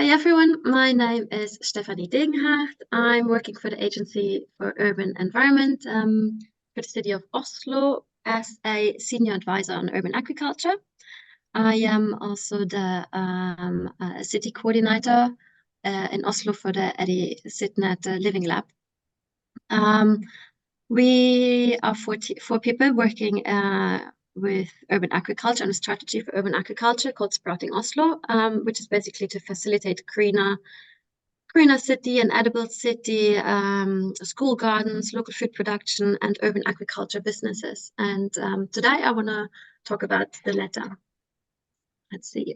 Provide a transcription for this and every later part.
Hi everyone, my name is Stephanie Degenhardt. I'm working for the Agency for Urban Environment for the City of Oslo as a senior advisor on urban agriculture. I am also the city coordinator in Oslo for the EdiCitNet Living Lab. We are four people working with urban agriculture and a strategy for urban agriculture called Cultivating Oslo, which is basically to facilitate greener city and edible city, school gardens, local food production, and urban agriculture businesses. And today I want to talk about the latter. Let's see.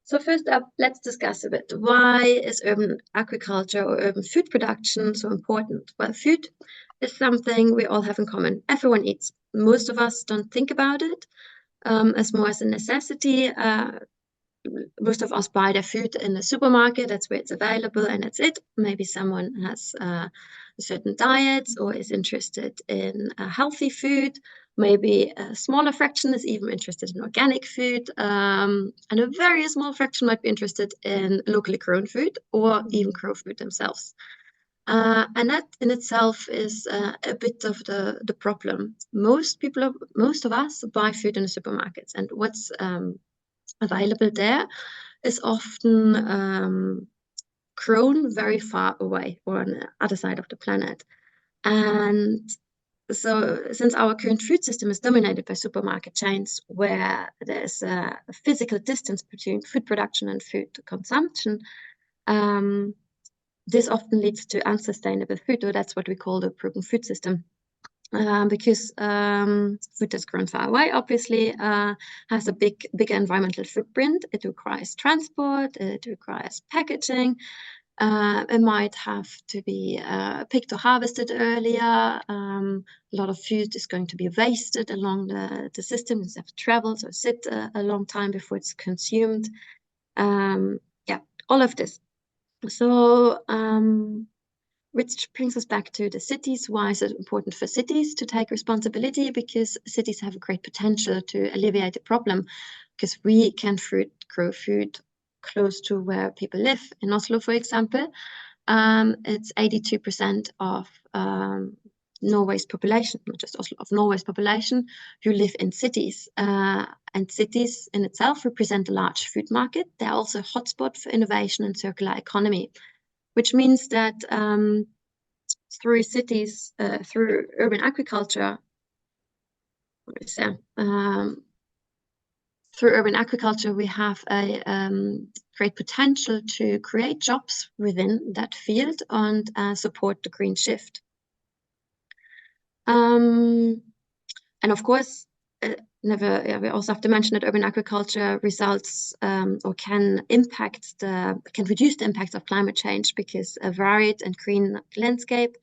So first up, let's discuss a bit. Why is urban agriculture or urban food production so important? Well, food is something we all have in common. Everyone eats. Most of us don't think about it as more as a necessity. Most of us buy their food in the supermarket. That's where it's available, and that's it. Maybe someone has a certain diet or is interested in healthy food. Maybe a smaller fraction is even interested in organic food, and a very small fraction might be interested in locally grown food or even grow food themselves. And that in itself is a bit of the problem. Most of us buy food in the supermarkets, and what's available there is often grown very far away or on the other side of the planet. And so since our current food system is dominated by supermarket chains where there's a physical distance between food production and food consumption, this often leads to unsustainable food, or that's what we call the broken food system. Because food that's grown far away obviously has a big environmental footprint. It requires transport, it requires packaging, it might have to be picked or harvested earlier. A lot of food is going to be wasted along the system. It's have to travel or sit a long time before it's consumed. Yeah, all of this. So which brings us back to the cities. Why is it important for cities to take responsibility? Because cities have a great potential to alleviate the problem, because we can grow food close to where people live. In Oslo, for example, it's 82% of Norway's population, not just Oslo, of Norway's population, who live in cities. And cities in itself represent a large food market. They're also a hotspot for innovation and circular economy, which means that through cities, through urban agriculture, we have a great potential to create jobs within that field and support the green shift. And of course, we also have to mention that urban agriculture results or can reduce the impacts of climate change, because a varied and green landscape,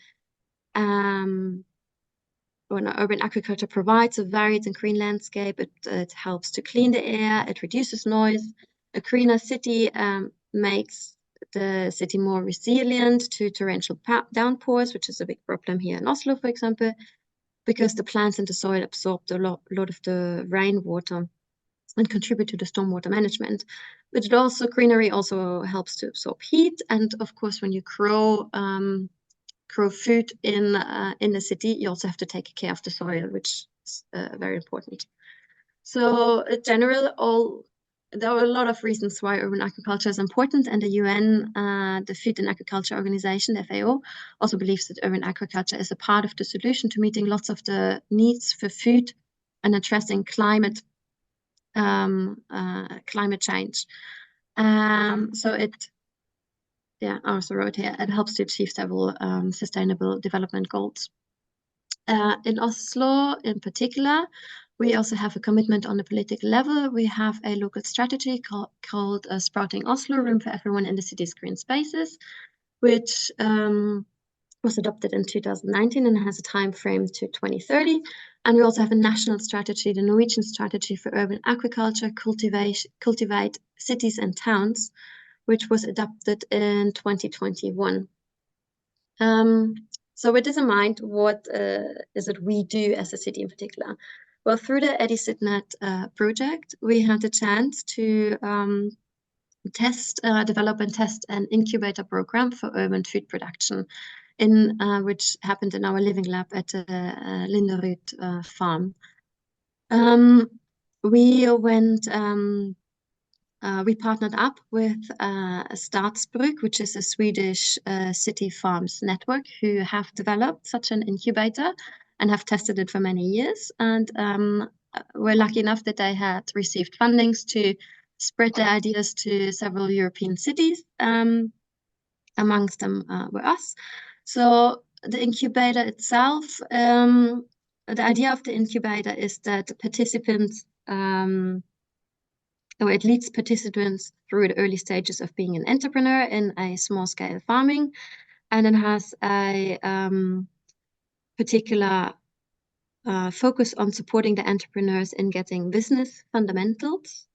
when urban agriculture provides a varied and green landscape, it helps to clean the air, it reduces noise. A greener city makes the city more resilient to torrential downpours, which is a big problem here in Oslo, for example, because the plants in the soil absorb a lot of the rainwater and contribute to the stormwater management. But greenery also helps to absorb heat. And of course, when you grow food in the city, you also have to take care of the soil, which is very important. So in general, there are a lot of reasons why urban agriculture is important, and the UN, the Food and Agriculture Organization, the FAO, also believes that urban agriculture is a part of the solution to meeting lots of the needs for food and addressing climate change. So I also wrote here, it helps to achieve several sustainable development goals. In Oslo in particular, we also have a commitment on the political level. We have a local strategy called Sprouting Oslo, Room for Everyone in the City's Green Spaces, which was adopted in 2019 and has a time frame to 2030. And we also have a national strategy, the Norwegian strategy for urban agriculture, cultivate cities and towns, which was adopted in 2021. So with this in mind, what is it we do as a city in particular? Well, through the EdiCitNet project, we had the chance to develop and test an incubator program for urban food production, in which happened in our living lab at Linderud farm. We partnered up with Stadsbruk, which is a Swedish city farms network, who have developed such an incubator and have tested it for many years. And we're lucky enough that they had received fundings to spread their ideas to several European cities. Amongst them were us. So the incubator itself, the idea of the incubator is that the participants, or it leads participants through the early stages of being an entrepreneur in a small-scale farming, and it has a particular focus on supporting the entrepreneurs in getting business fundamentals,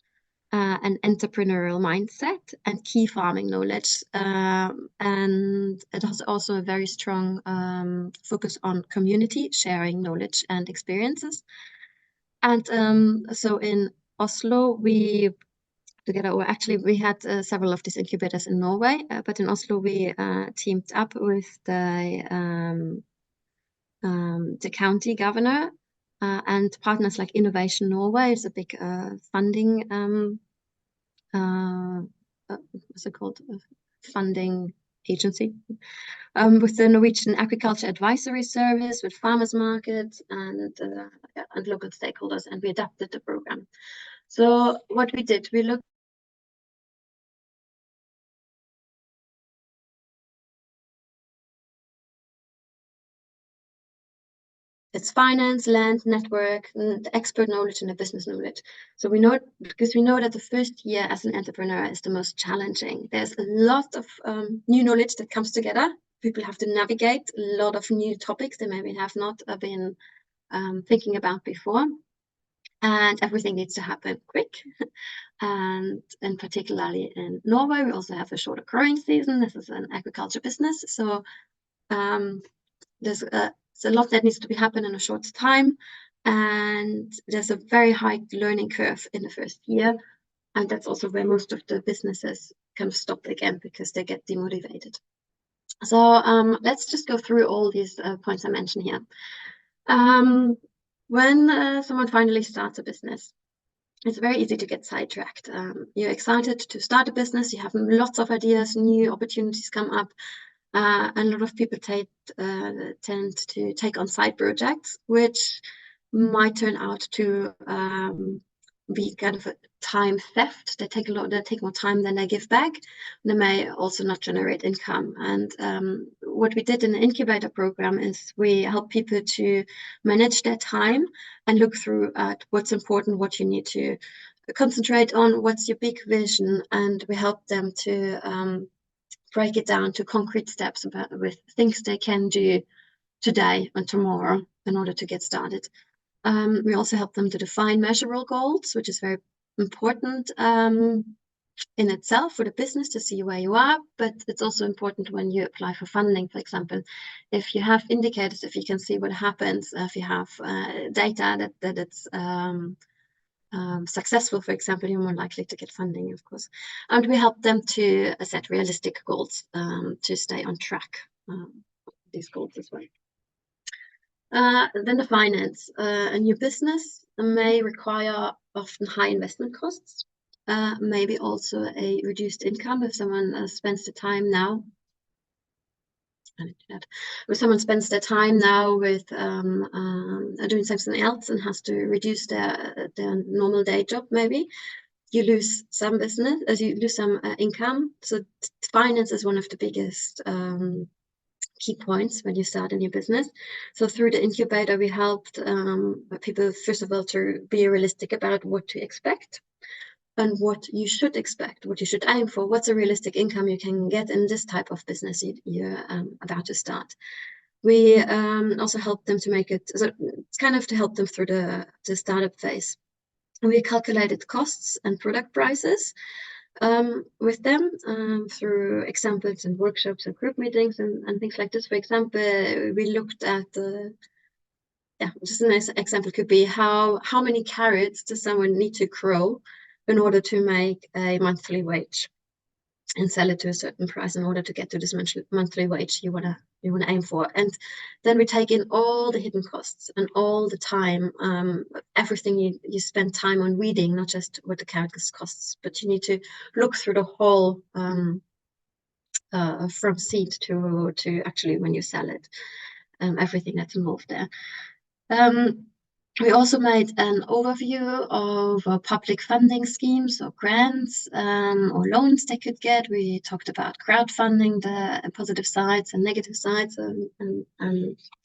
an entrepreneurial mindset, and key farming knowledge. And it has also a very strong focus on community sharing knowledge and experiences. And so in Oslo, we had several of these incubators in Norway, but in Oslo we teamed up with the county governor and partners like Innovation Norway is a big funding what's it called? Funding agency, with the Norwegian Agriculture Advisory Service, with farmers markets and local stakeholders, and we adapted the program. So what we did, we looked. It's finance, land, network, the expert knowledge, and the business knowledge. So we know, because we know that the first year as an entrepreneur is the most challenging. There's a lot of new knowledge that comes together. People have to navigate a lot of new topics they maybe have not been thinking about before. And everything needs to happen quick. And particularly in Norway, we also have a shorter growing season. This is an agriculture business. So there's a lot that needs to be happen in a short time, and there's a very high learning curve in the first year, and that's also where most of the businesses kind of stop again because they get demotivated. So let's just go through all these points I mentioned here. When someone finally starts a business, it's very easy to get sidetracked. You're excited to start a business, you have lots of ideas, new opportunities come up. A lot of people tend to take on side projects, which might turn out to be kind of a time theft. They take more time than they give back. They may also not generate income. And what we did in the incubator program is we help people to manage their time and look through at what's important, what you need to concentrate on, what's your big vision, and we help them to break it down to concrete steps with things they can do today and tomorrow in order to get started. We also help them to define measurable goals, which is very important in itself for the business to see where you are, but it's also important when you apply for funding, for example. If you have indicators, if you can see what happens, if you have data that it's successful, for example, you're more likely to get funding, of course. And we help them to set realistic goals to stay on track these goals as well. Then the finance. A new business may require often high investment costs, maybe also a reduced income if someone spends the time now. If someone spends their time now with doing something else and has to reduce their normal day job, maybe you lose some business, as you lose some income. So finance is one of the biggest key points when you start a new business. So through the incubator, we helped people, first of all, to be realistic about what to expect and what you should expect, what you should aim for, what's a realistic income you can get in this type of business you're about to start. We also help them to make it, so it's kind of to help them through the startup phase. And we calculated costs and product prices with them through examples and workshops and group meetings and things like this. For example, we looked at just a nice example could be how many carrots does someone need to grow in order to make a monthly wage? and sell it to a certain price in order to get to this monthly wage you wanna aim for. And then we take in all the hidden costs and all the time, everything you spend time on reading, not just what the characters costs, but you need to look through the whole from seed to actually when you sell it, everything that's involved there. We also made an overview of public funding schemes or grants or loans they could get. We talked about crowdfunding, the positive sides and negative sides, and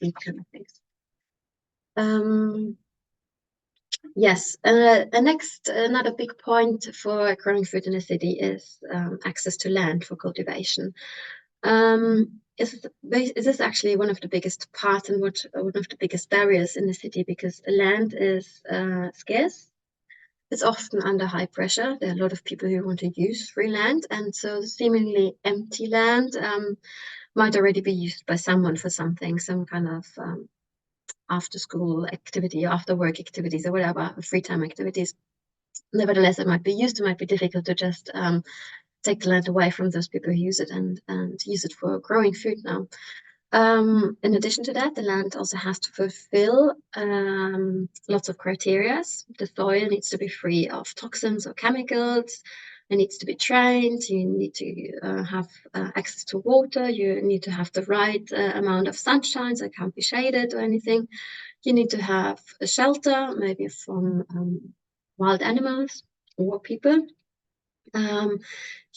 these kind of things. Yes, another big point for growing food in the city is access to land for cultivation. Is this actually one of the biggest parts and one of the biggest barriers in the city, because land is scarce. It's often under high pressure. There are a lot of people who want to use free land, and so seemingly empty land might already be used by someone for something, some kind of after school activity, after work activities, or whatever, free time activities. Nevertheless, it might be used. It might be difficult to just take the land away from those people who use it and use it for growing food now. In addition to that, the land also has to fulfill lots of criteria. The soil needs to be free of toxins or chemicals. It needs to be drained. You need to have access to water. You need to have the right amount of sunshine, so it can't be shaded or anything. You need to have a shelter, maybe from wild animals or people.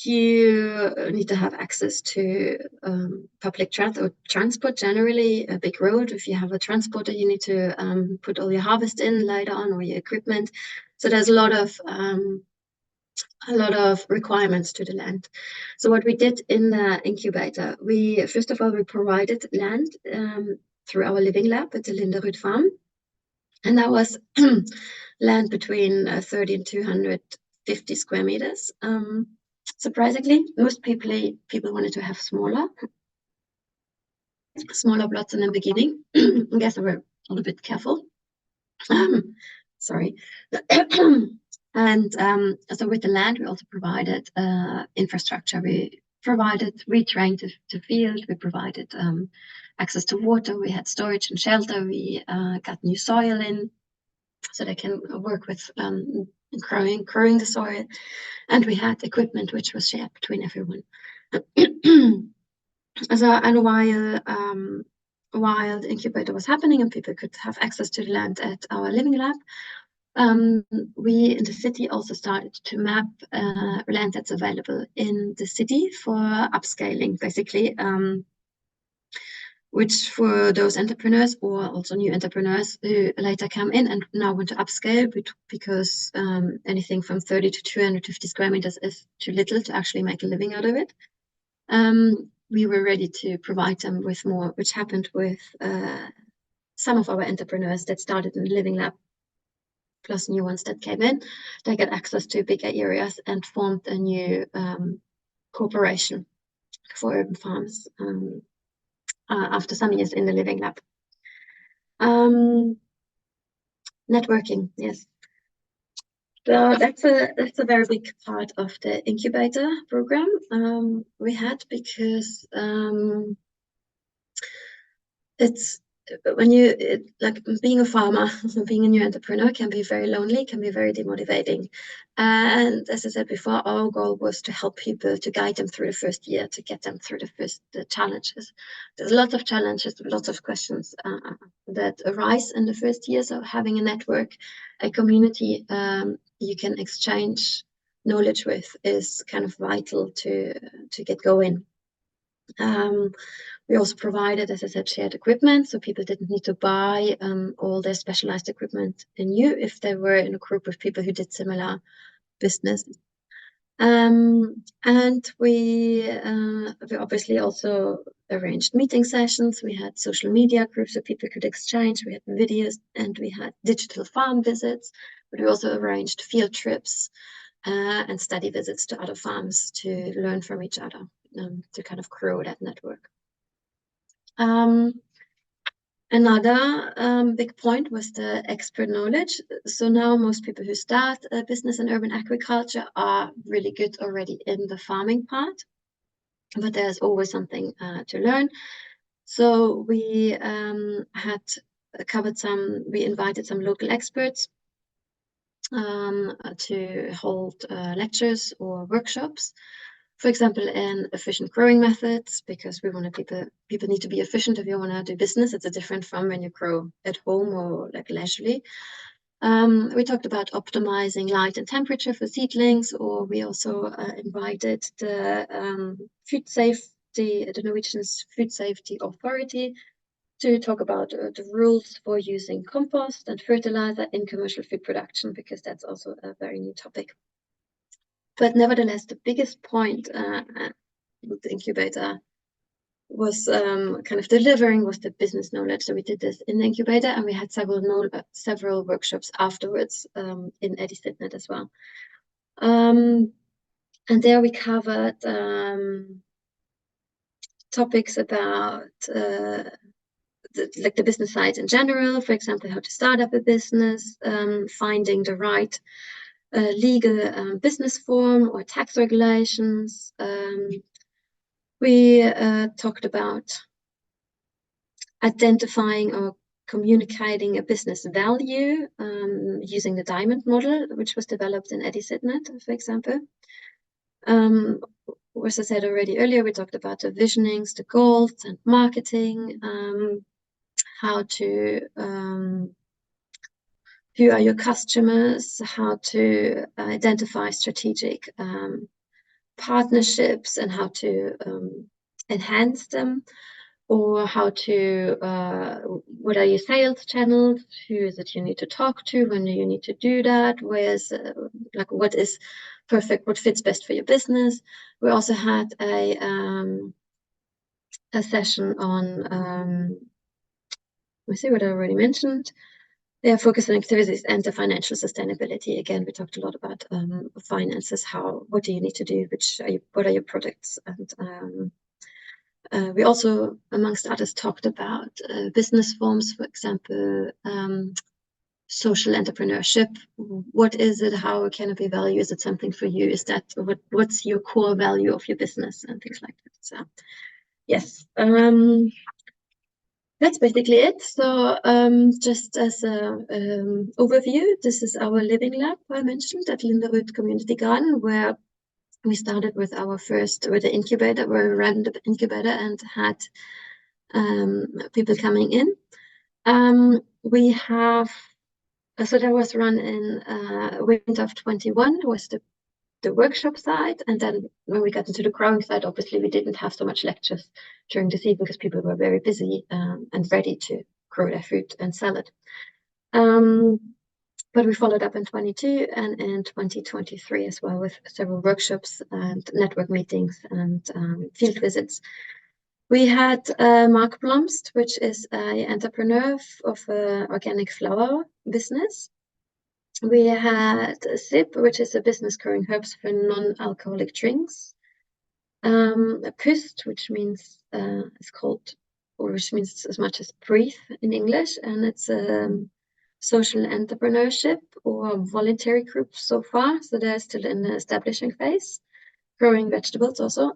You need to have access to public transport, generally a big road. If you have a transporter, you need to put all your harvest in later on, or your equipment. So there's a lot of requirements to the land. So what we did in the incubator, first of all we provided land through our living lab at the Linderud farm, and that was land between 30 and 250 square meters. Surprisingly, most people wanted to have smaller plots in the beginning. I guess they were a little bit careful. Sorry. And so with the land, we also provided infrastructure. We provided retrained to field. We provided access to water. We had storage and shelter. We got new soil in, so they can work with growing the soil. And we had equipment which was shared between everyone. And while the incubator was happening and people could have access to the land at our living lab, we in the city also started to map land that's available in the city for upscaling, basically, which for those entrepreneurs or also new entrepreneurs who later come in and now want to upscale, because anything from 30 to 250 square meters is too little to actually make a living out of it. We were ready to provide them with more, which happened with some of our entrepreneurs that started in the living lab, plus new ones that came in. They got access to bigger areas and formed a new corporation for urban farms after some years in the living lab. Networking, yes. So that's a very big part of the incubator program we had, because it's like being a farmer, being a new entrepreneur can be very lonely, can be very demotivating. And as I said before, our goal was to help people, to guide them through the first year, to get them through the challenges. There's lots of challenges, lots of questions that arise in the first year. So having a network, a community you can exchange knowledge with is kind of vital to get going. We also provided, as I said, shared equipment, so people didn't need to buy all their specialized equipment anew if they were in a group of people who did similar business. And we obviously also arranged meeting sessions. We had social media groups so people could exchange. We had videos and we had digital farm visits, but we also arranged field trips and study visits to other farms to learn from each other, to kind of grow that network. Another big point was the expert knowledge. So now most people who start a business in urban agriculture are really good already in the farming part, but there's always something to learn. So we had we invited some local experts to hold lectures or workshops. For example, in efficient growing methods, because we wanted people need to be efficient if you want to do business. It's different from when you grow at home or like leisurely. We talked about optimizing light and temperature for seedlings, or we also invited the Norwegian's Food Safety Authority to talk about the rules for using compost and fertilizer in commercial food production, because that's also a very new topic. But nevertheless, the biggest point with the incubator was kind of delivering was the business knowledge. So we did this in the incubator, and we had several workshops afterwards in EdiCitNet as well. And there we covered topics about the business side in general. For example, how to start up a business, finding the right legal business form or tax regulations. We talked about identifying or communicating a business value using the diamond model, which was developed in EdiCitNet, for example. As I said already earlier, we talked about the visionings, the goals, and marketing, how to who are your customers, how to identify strategic partnerships and how to enhance them, or how to what are your sales channels, who is it you need to talk to, when do you need to do that, where's like what is perfect, what fits best for your business. We also had a session on let me see what I already mentioned. They are focused on activities and the financial sustainability. Again, we talked a lot about finances. What do you need to do? What are your products? And we also, amongst others, talked about business forms. For example, social entrepreneurship. What is it? How can it be value? Is it something for you? Is that what's your core value of your business and things like that? So, yes. That's basically it. So just as an overview, this is our living lab I mentioned at Linderud Community Garden, where we started with the incubator, where we ran the incubator and had people coming in. So that was run in winter of 21, was the workshop side, and then when we got into the growing side, obviously we didn't have so much lectures during the season because people were very busy and ready to grow their food and sell it. But we followed up in 22 and in 2023 as well, with several workshops and network meetings and field visits. We had Mark Blomst, which is an entrepreneur of an organic flower business. We had SIP, which is a business growing herbs for non-alcoholic drinks. PUST, which means which means as much as breathe in English, and it's social entrepreneurship or voluntary group so far. So they're still in the establishing phase, growing vegetables also.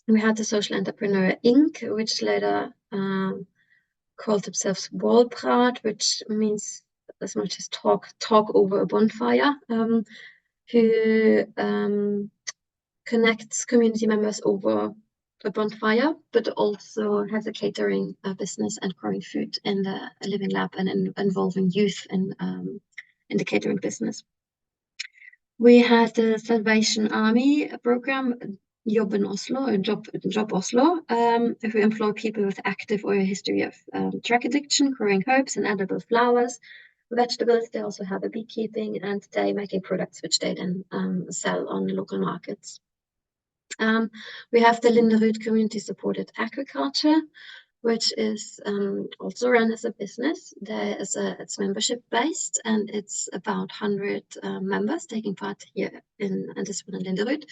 We had the Social Entrepreneur Inc., which later called themselves Walprat, which means as much as talk over a bonfire, who connects community members over a bonfire, but also has a catering business and growing food in the living lab and involving youth in the catering business. We had the Salvation Army program, Job in Oslo, or Job Oslo, who employ people with active or a history of drug addiction, growing herbs and edible flowers, vegetables. They also have a beekeeping, and they making products which they then sell on local markets. We have the Linderud Community Supported Agriculture, which is also run as a business. It's membership based, and it's about 100 members taking part here in this one in Linderud,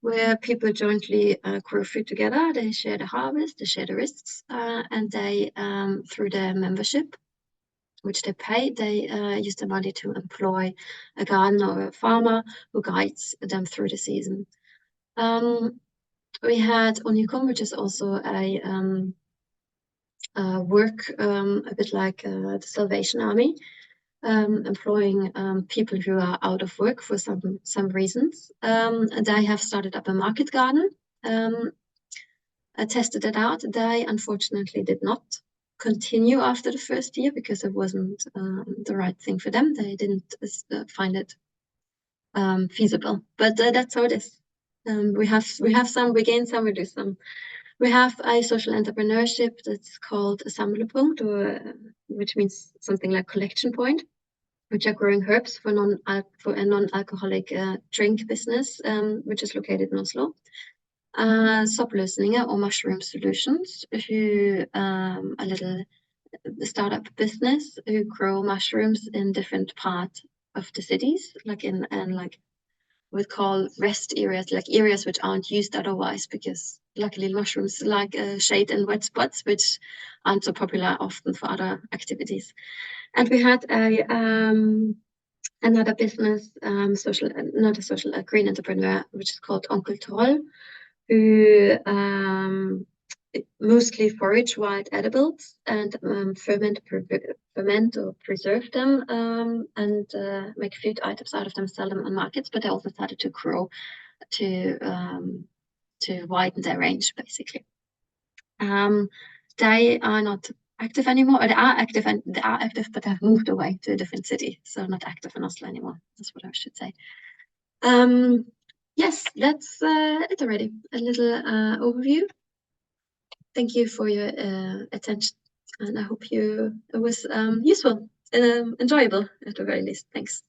where people jointly grow food together. They share the harvest, they share the risks, and they, through their membership, which they pay, they use the money to employ a gardener or a farmer who guides them through the season. We had Unicum, which is also a work a bit like the Salvation Army, employing people who are out of work for some reasons. And they have started up a market garden. I tested it out. They unfortunately did not continue after the first year because it wasn't the right thing for them. They didn't find it feasible. But that's how it is. We have some, we gain some, we lose some. We have a social entrepreneurship that's called a samlepunkt, or which means something like collection point, which are growing herbs for a non-alcoholic drink business, which is located in Oslo. Soppløsninger or mushroom solutions, who a little startup business who grow mushrooms in different parts of the cities, like in like we'd call rest areas, like areas which aren't used otherwise, because luckily mushrooms like shade and wet spots, which aren't so popular often for other activities. And we had another business, a green entrepreneur, which is called Uncle Troll, who mostly forage wild edibles and ferment or preserve them, and make food items out of them, sell them on markets. But they also started to grow to widen their range, basically. They are not active anymore, or they are active, but have moved away to a different city, so not active in Oslo anymore. That's what I should say. Yes, that's it already. A little overview. Thank you for your attention, and I hope it was useful, enjoyable at the very least. Thanks.